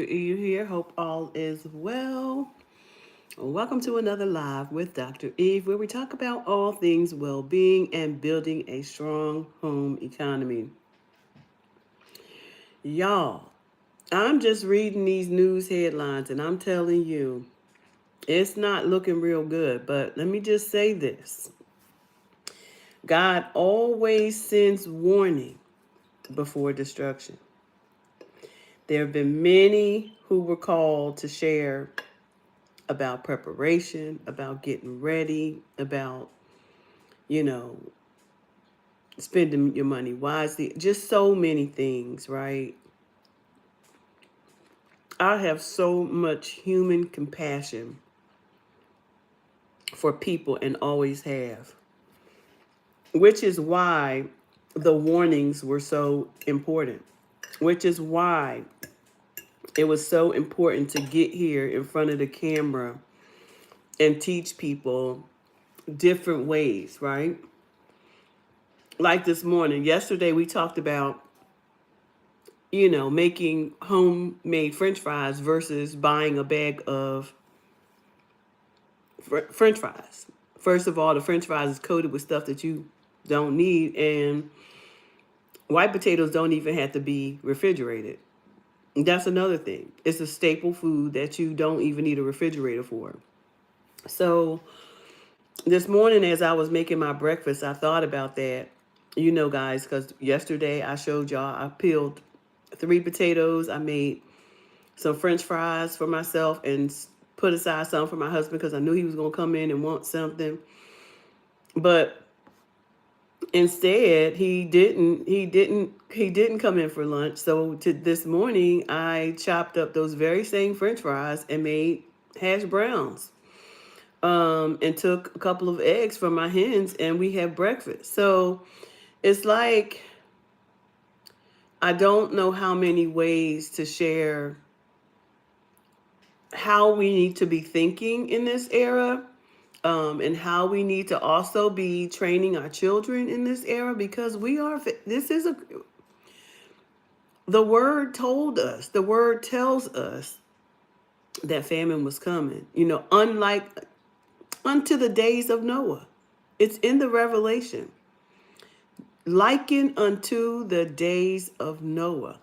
Eve here. Hope all is well. Welcome to another live with Dr. Eve, where we talk about all things well being and building a strong home economy. Y'all, I'm just reading these news headlines and I'm telling you, it's not looking real good. But let me just say this: God always sends warning before destruction. There have been many who were called to share about preparation, about getting ready, about, you know, spending your money wisely, just so many things, right? I have so much human compassion for people and always have, which is why the warnings were so important, which is why it was so important to get here in front of the camera and teach people different ways, right? Like this morning, yesterday we talked about making homemade French fries versus buying a bag of French fries. First of all, the French fries is coated with stuff that you don't need, and white potatoes don't even have to be refrigerated. That's another thing. It's a staple food that you don't even need a refrigerator for. So this morning, as I was making my breakfast, I thought about that, guys, because yesterday I showed y'all I peeled 3 potatoes. I made some French fries for myself and put aside some for my husband because I knew he was going to come in and want something. But instead, he didn't come in for lunch. So this morning, I chopped up those very same French fries and made hash browns. And took a couple of eggs from my hens, and we had breakfast. So it's like I don't know how many ways to share how we need to be thinking in this era, and how we need to also be training our children in this era, because the word told us, the word tells us that famine was coming, unlike unto the days of Noah. It's in the Revelation. Liken unto the days of Noah.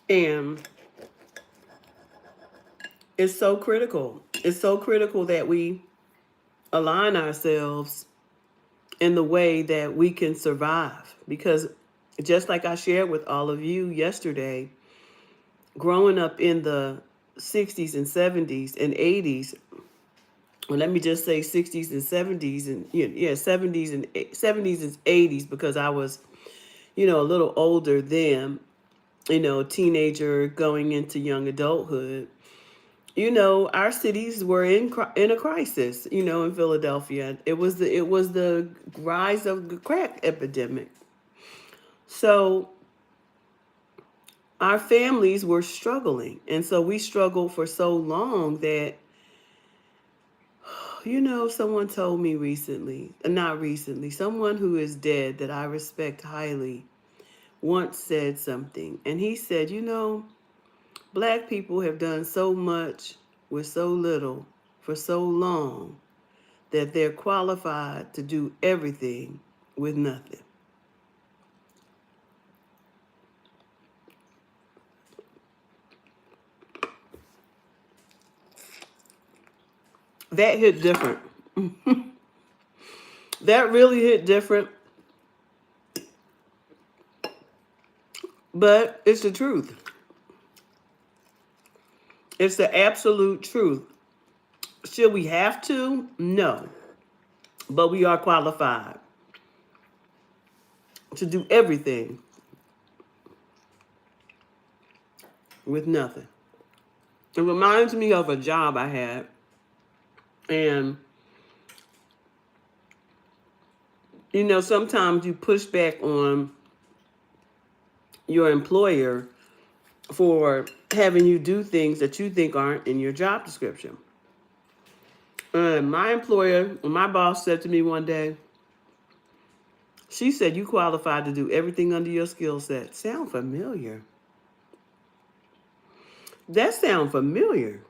And it's so critical. It's so critical that we align ourselves in the way that we can survive. Because just like I shared with all of you yesterday, growing up in the 60s and 70s and 80s, or let me just say 60s and 70s and 70s and 70s and 80s, because I was, a little older then, teenager going into young adulthood. Our cities were in a crisis. In Philadelphia, it was the rise of the crack epidemic. So our families were struggling, and so we struggled for so long that someone told me recently, not recently, someone who is dead that I respect highly once said something, and he said, black people have done so much with so little for so long that they're qualified to do everything with nothing. That hit different. That really hit different, but it's the truth. It's the absolute truth. Should we have to? No. But we are qualified to do everything with nothing. It reminds me of a job I had, and sometimes you push back on your employer for having you do things that you think aren't in your job description. And my boss said to me one day, She said, you qualified to do everything under your skill set. Sound familiar? That sound familiar.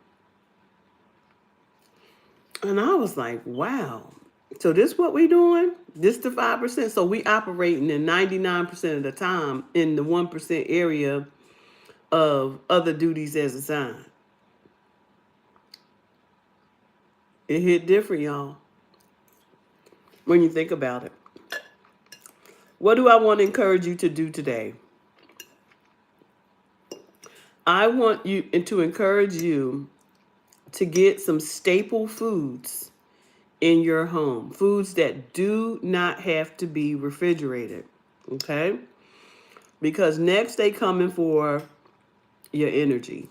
And I was like, wow. So this what we doing? This the 5%. So we operating in 99% of the time in the 1% area of other duties as assigned. It hit different, y'all, when you think about it. What do I want to encourage you to do today? I want you to encourage you to get some staple foods in your home. Foods that do not have to be refrigerated. Okay? Because next they coming for your energy.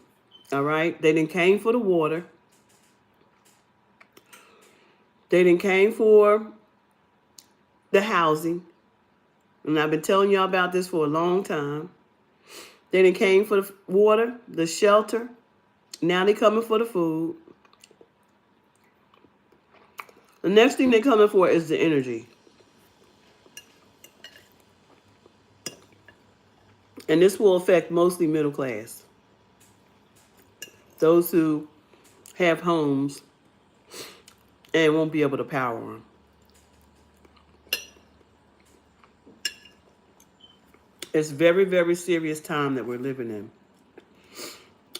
All right? They done came for the water. They done came for the housing. And I've been telling y'all about this for a long time. They done came for the water, the shelter. Now they coming for the food. The next thing they coming for is the energy. And this will affect mostly middle class. Those who have homes and won't be able to power them. It's very, very serious time that we're living in.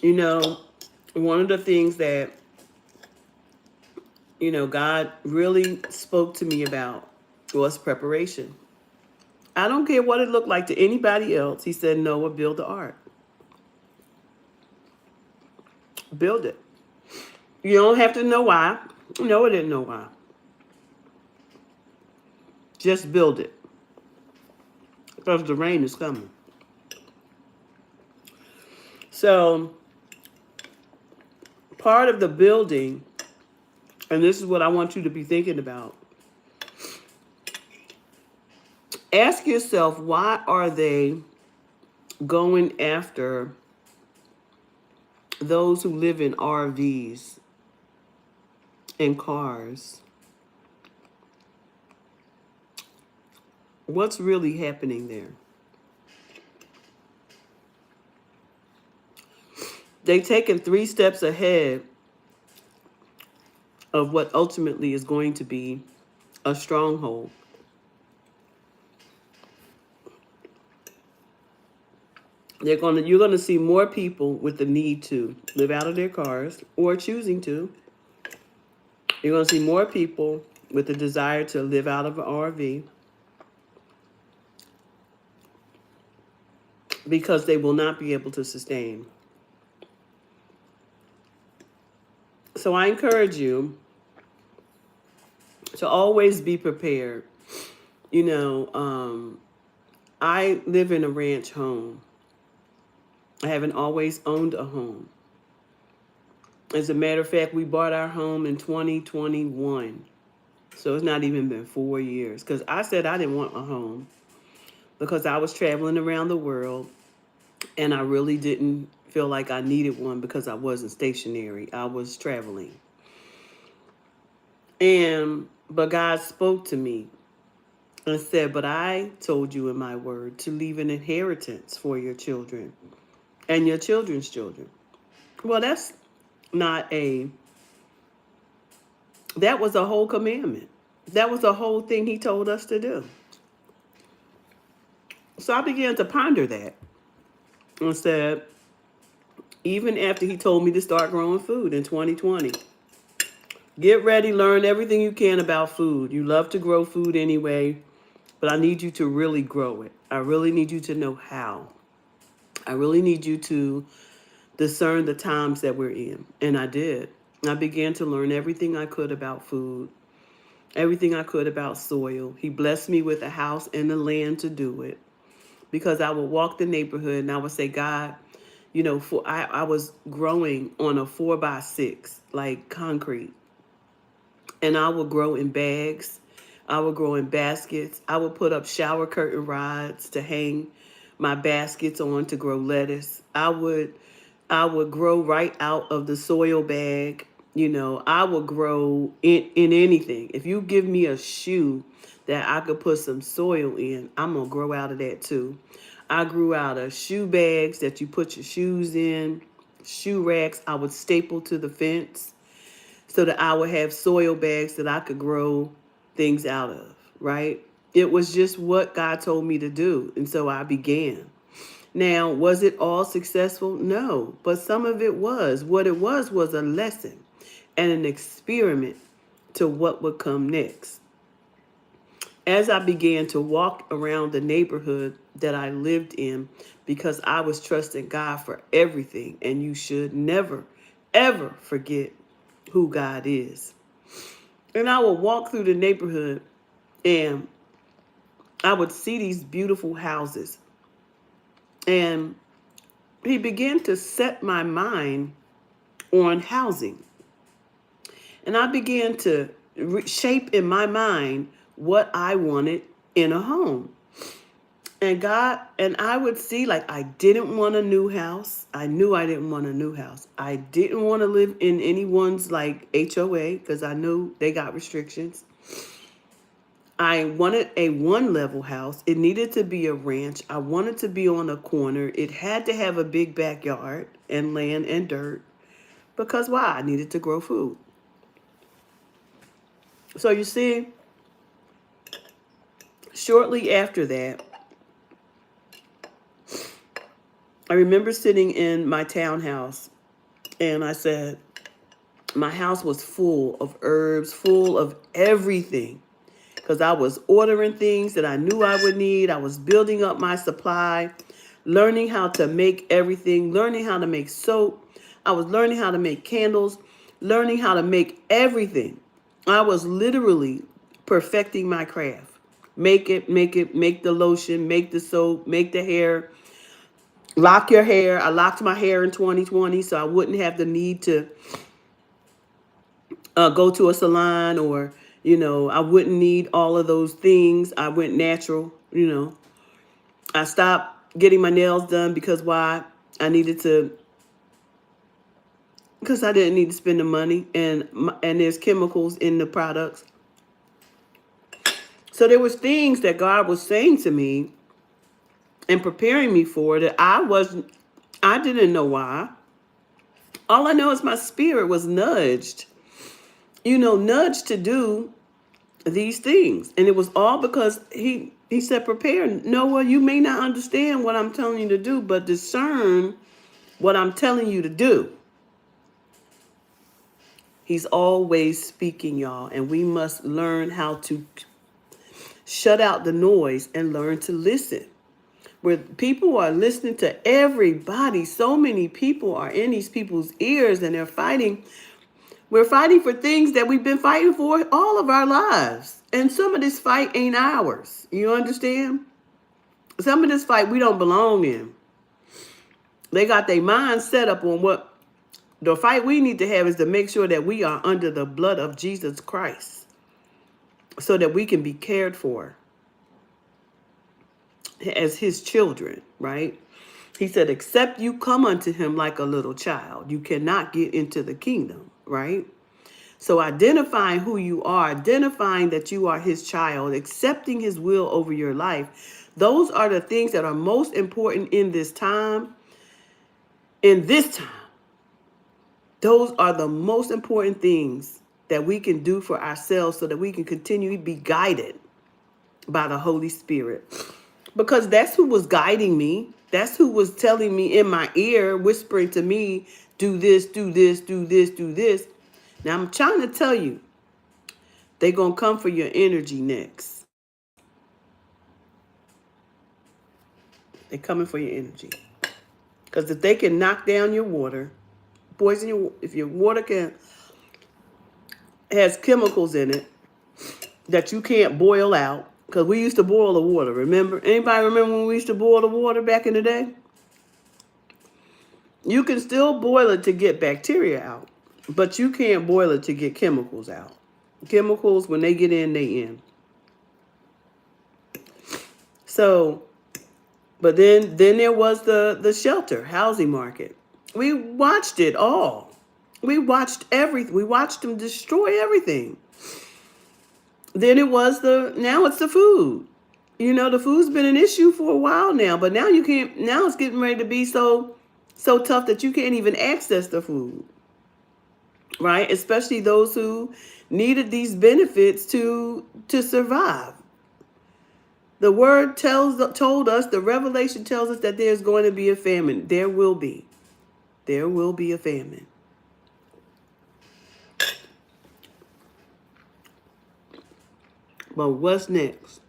You know, one of the things that, God really spoke to me about was preparation. I don't care what it looked like to anybody else. He said, Noah, build the ark. Build it. You don't have to know why. Noah didn't know why. Just build it. Because the rain is coming. So, part of the building, and this is what I want you to be thinking about. Ask yourself, why are they going after those who live in RVs and cars? What's really happening there? They've taken 3 steps ahead of what ultimately is going to be a stronghold. You're gonna see more people with the need to live out of their cars or choosing to. You're gonna see more people with the desire to live out of an RV because they will not be able to sustain. So I encourage you to always be prepared. I live in a ranch home. I haven't always owned a home. As a matter of fact, we bought our home in 2021. So it's not even been 4 years. Because I said I didn't want a home. Because I was traveling around the world. And I really didn't feel like I needed one because I wasn't stationary. I was traveling. But God spoke to me and said, but I told you in my word to leave an inheritance for your children and your children's children. Well, that was a whole commandment. That was a whole thing he told us to do. So I began to ponder that and said, even after he told me to start growing food in 2020, get ready, learn everything you can about food. You love to grow food anyway, but I need you to really grow it. I really need you to know how. I really need you to discern the times that we're in. And I did. I began to learn everything I could about food, everything I could about soil. He blessed me with a house and the land to do it, because I would walk the neighborhood and I would say, God, I was growing on a 4x6, like concrete. And I would grow in bags. I would grow in baskets. I would put up shower curtain rods to hang my baskets on to grow lettuce. I would grow right out of the soil bag. I would grow in anything. If you give me a shoe that I could put some soil in, I'm going to grow out of that too. I grew out of shoe bags that you put your shoes in, shoe racks I would staple to the fence so that I would have soil bags that I could grow things out of, right? It was just what God told me to do. And so I began. Now, was it all successful? No, but some of it was. What it was a lesson and an experiment to what would come next. As I began to walk around the neighborhood that I lived in, because I was trusting God for everything, and you should never, ever forget who God is. And I would walk through the neighborhood and I would see these beautiful houses. And he began to set my mind on housing. And I began to shape in my mind what I wanted in a home. And I would see, like, I didn't want a new house. I knew I didn't want a new house. I didn't want to live in anyone's like HOA because I knew they got restrictions. I wanted a one-level house. It needed to be a ranch. I wanted to be on a corner. It had to have a big backyard and land and dirt. Because why? I needed to grow food. So you see, shortly after that, I remember sitting in my townhouse and I said, my house was full of herbs, full of everything. Because I was ordering things that I knew I would need. I was building up my supply, learning how to make everything, learning how to make soap. I was learning how to make candles, learning how to make everything. I was literally perfecting my craft. Make the lotion, make the soap, make the hair, lock your hair. I locked my hair in 2020 so I wouldn't have the need to go to a salon or, I wouldn't need all of those things. I went natural. I stopped getting my nails done because why? Because I didn't need to spend the money and there's chemicals in the products. So there was things that God was saying to me and preparing me for that I didn't know why. All I know is my spirit was nudged to do these things. And it was all because he said, prepare. Noah, you may not understand what I'm telling you to do, but discern what I'm telling you to do. He's always speaking, y'all, and we must learn how to shut out the noise and learn to listen. Where people are listening to everybody, so many people are in these people's ears and they're fighting. We're fighting for things that we've been fighting for all of our lives. And some of this fight ain't ours. You understand? Some of this fight we don't belong in. They got their mind set up on what the fight we need to have is to make sure that we are under the blood of Jesus Christ so that we can be cared for as his children, right? He said, except you come unto him like a little child, you cannot get into the kingdom, right? So identifying who you are, identifying that you are his child, accepting his will over your life, those are the things that are most important in this time. In this time, those are the most important things that we can do for ourselves so that we can continue to be guided by the Holy Spirit. Because that's who was guiding me. That's who was telling me in my ear, whispering to me, do this, do this, do this, do this. Now I'm trying to tell you, they're going to come for your energy next. They're coming for your energy. Because if they can knock down your water, if your water has chemicals in it that you can't boil out, because we used to boil the water, remember? Anybody remember when we used to boil the water back in the day? You can still boil it to get bacteria out, but you can't boil it to get chemicals out. Chemicals, when they get in, they in. So, but then there was the shelter housing market. We watched it all. We watched everything. We watched them destroy everything. Then it was now it's the food. You know, the food's been an issue for a while now, but now you can't, now it's getting ready to be so tough that you can't even access the food, right? Especially those who needed these benefits to survive. The word told us, the revelation tells us that there's going to be a famine. There will be. There will be a famine. But what's next?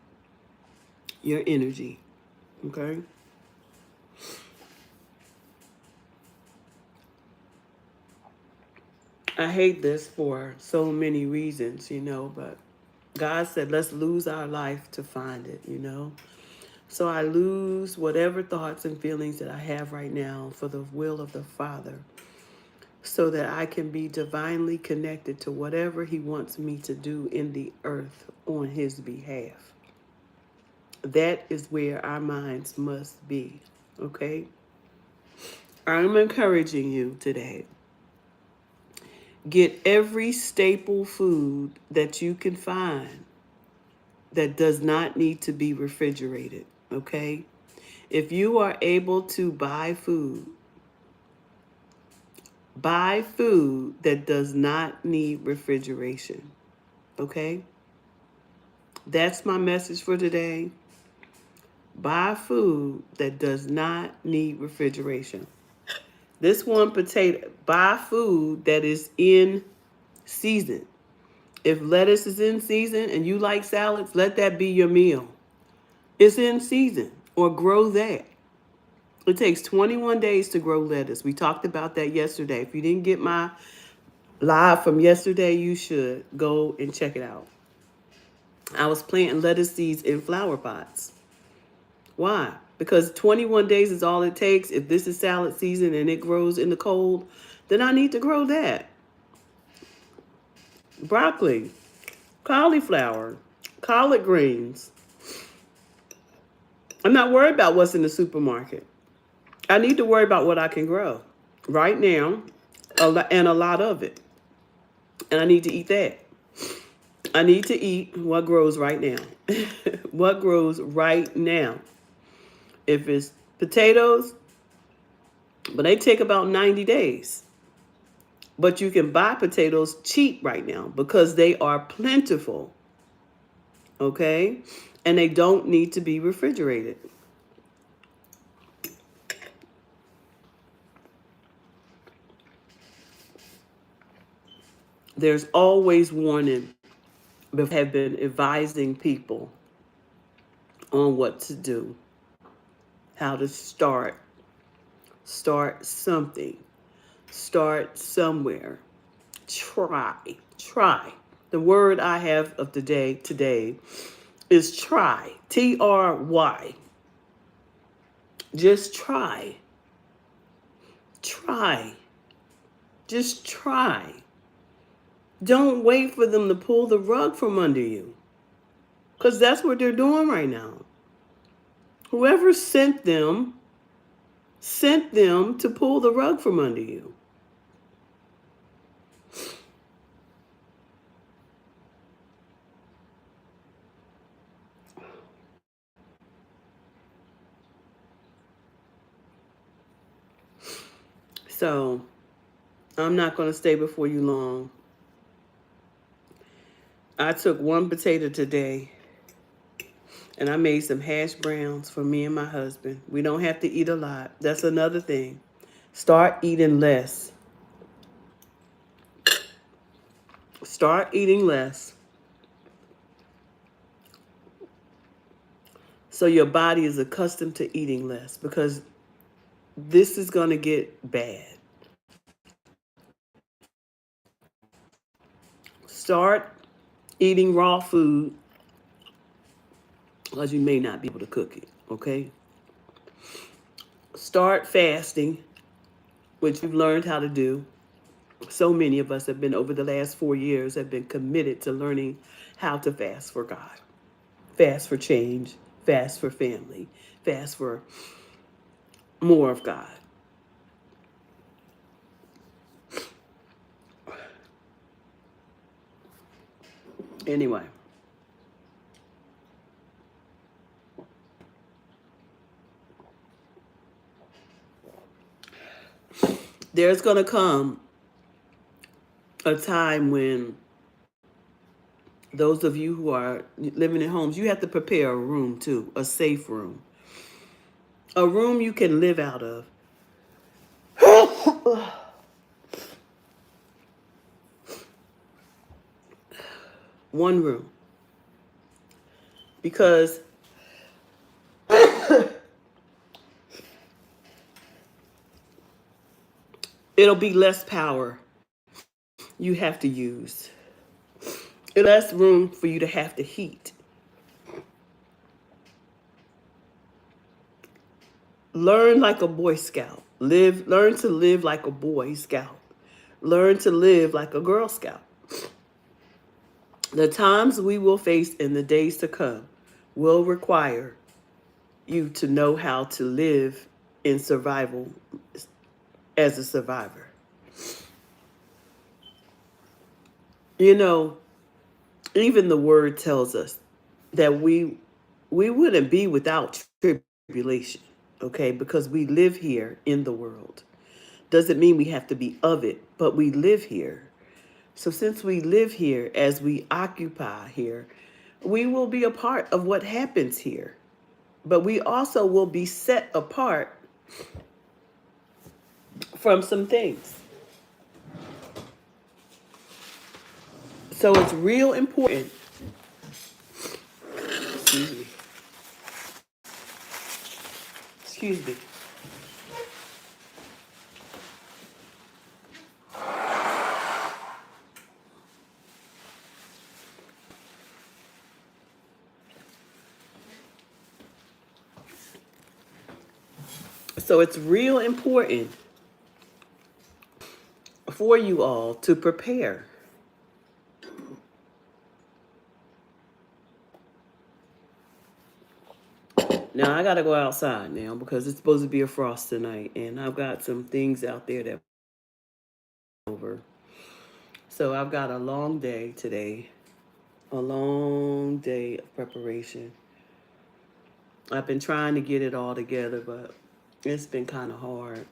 Your energy. Okay? I hate this for so many reasons, but God said, let's lose our life to find it, So I lose whatever thoughts and feelings that I have right now for the will of the Father, so that I can be divinely connected to whatever He wants me to do in the earth on His behalf. That is where our minds must be, okay? I'm encouraging you today. Get every staple food that you can find that does not need to be refrigerated, okay? If you are able to buy food that does not need refrigeration, okay? That's my message for today. Buy food that does not need refrigeration. This one potato, buy food that is in season. If lettuce is in season and you like salads, let that be your meal. It's in season, or grow that. It takes 21 days to grow lettuce. We talked about that yesterday. If you didn't get my live from yesterday, you should go and check it out. I was planting lettuce seeds in flower pots. Why? Because 21 days is all it takes. If this is salad season and it grows in the cold, then I need to grow that. Broccoli, cauliflower, collard greens. I'm not worried about what's in the supermarket. I need to worry about what I can grow right now, and a lot of it. And I need to eat that. I need to eat what grows right now. What grows right now. If it's potatoes, but they take about 90 days. But you can buy potatoes cheap right now because they are plentiful. Okay? And they don't need to be refrigerated. There's always warning. Have been advising people on what to do, how to start something, start somewhere, try. The word I have of the day today is try, TRY. Just try, just try. Don't wait for them to pull the rug from under you, because that's what they're doing right now. Whoever sent them to pull the rug from under you. So I'm not going to stay before you long. I took one potato today and I made some hash browns for me and my husband. We don't have to eat a lot. That's another thing. Start eating less. Start eating less. So your body is accustomed to eating less, because this is going to get bad. Start eating raw food, because you may not be able to cook it, okay? Start fasting, which you've learned how to do. So many of us have been, over the last 4 years, have been committed to learning how to fast for God. Fast for change, fast for family, fast for more of God. Anyway, there's going to come a time when those of you who are living in homes, you have to prepare a room too, a safe room, a room you can live out of. One room. Because it'll be less power you have to use. It'll less room for you to have to heat. Learn like a Boy Scout. Learn to live like a Boy Scout. Learn to live like a Girl Scout. The times we will face in the days to come will require you to know how to live in survival as a survivor. You know, even the word tells us that we wouldn't be without tribulation, okay? Because we live here in the world. Doesn't mean we have to be of it, but we live here. So since we live here, as we occupy here, we will be a part of what happens here. But we also will be set apart from some things. So it's real important. Excuse me. Excuse me. So it's real important for you all to prepare. Now I gotta go outside now because it's supposed to be a frost tonight, and I've got some things out there that over. So I've got a long day today, a long day of preparation. I've been trying to get it all together, but it's been kind of hard.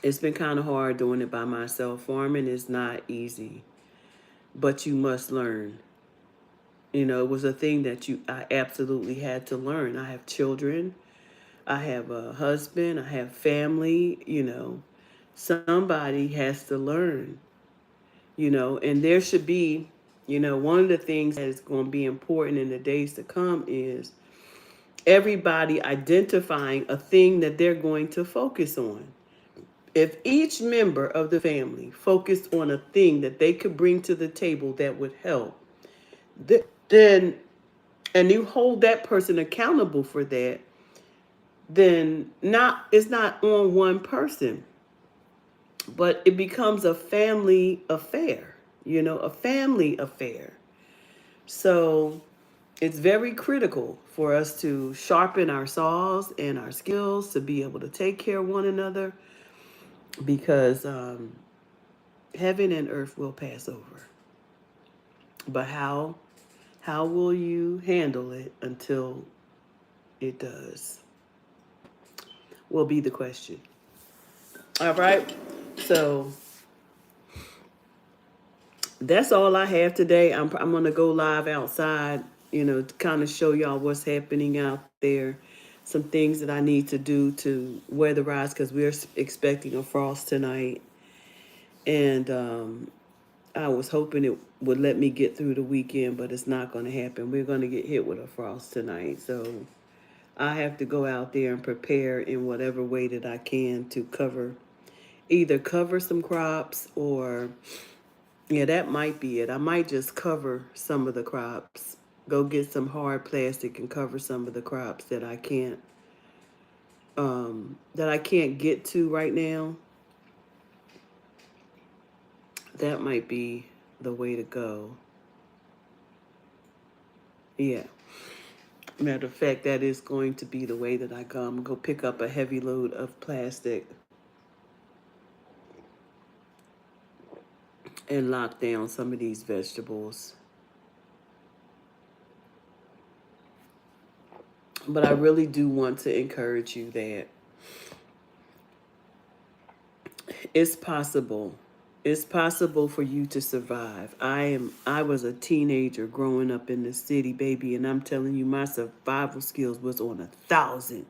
It's been kind of hard doing it by myself. Farming is not easy, but you must learn. You know, it was a thing that I absolutely had to learn. I have children, I have a husband, I have family, you know. Somebody has to learn, you know, and there should be, you know, one of the things that is going to be important in the days to come is everybody identifying a thing that they're going to focus on. If each member of the family focused on a thing that they could bring to the table that would help, then, and you hold that person accountable for that, then not it's not on one person, but it becomes a family affair, you know, a family affair. So it's very critical for us to sharpen our saws and our skills to be able to take care of one another because heaven and earth will pass over. But how will you handle it until it does? Will be the question. All right. So that's all I have today. I'm going to go live outside, you know, to kind of show y'all what's happening out there. Some things that I need to do to weatherize because we're expecting a frost tonight. And I was hoping it would let me get through the weekend, but it's not going to happen. We're going to get hit with a frost tonight. So I have to go out there and prepare in whatever way that I can to either cover some crops or, yeah, that might be it. I might just cover some of the crops. Go get some hard plastic and cover some of the crops that I can't get to right now. That might be the way to go. Yeah. Matter of fact, that is going to be the way that I go. I'm going to go pick up a heavy load of plastic and lock down some of these vegetables. But I really do want to encourage you that It's possible. It's possible for you to survive. I was a teenager growing up in the city, baby, and I'm telling you my survival skills was on 1,000.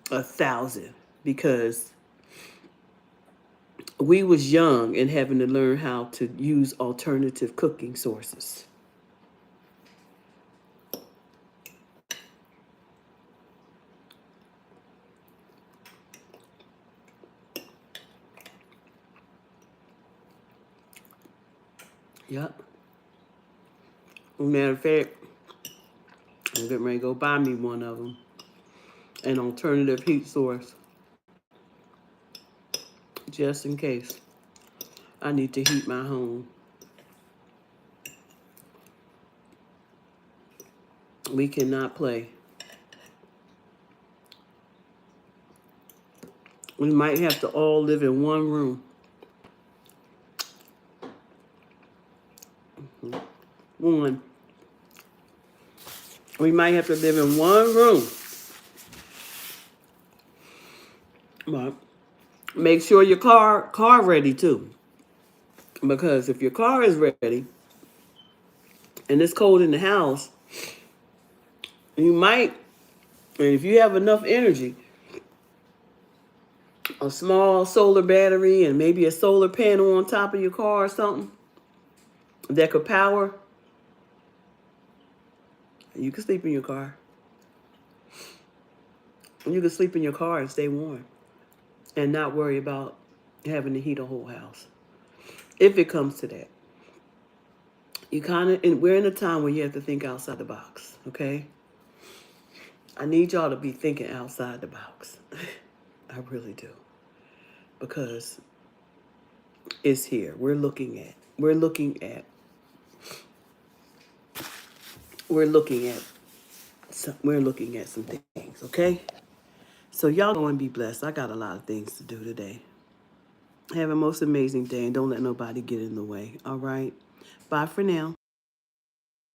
1,000 because we was young and having to learn how to use alternative cooking sources. Yep. Matter of fact, I'm getting ready to go buy me one of them. An alternative heat source. Just in case I need to heat my home. We cannot play. We might have to all live in one room. One. We might have to live in one room. But make sure your car ready too. Because if your car is ready and it's cold in the house, you might, and if you have enough energy, a small solar battery and maybe a solar panel on top of your car or something that could power, you can sleep in your car. You can sleep in your car and stay warm and not worry about having to heat a whole house. If it comes to that. We're in a time where you have to think outside the box, okay? I need y'all to be thinking outside the box. I really do. Because it's here. We're looking at some things, okay? So y'all go and be blessed. I got a lot of things to do today. Have a most amazing day and don't let nobody get in the way, all right? Bye for now.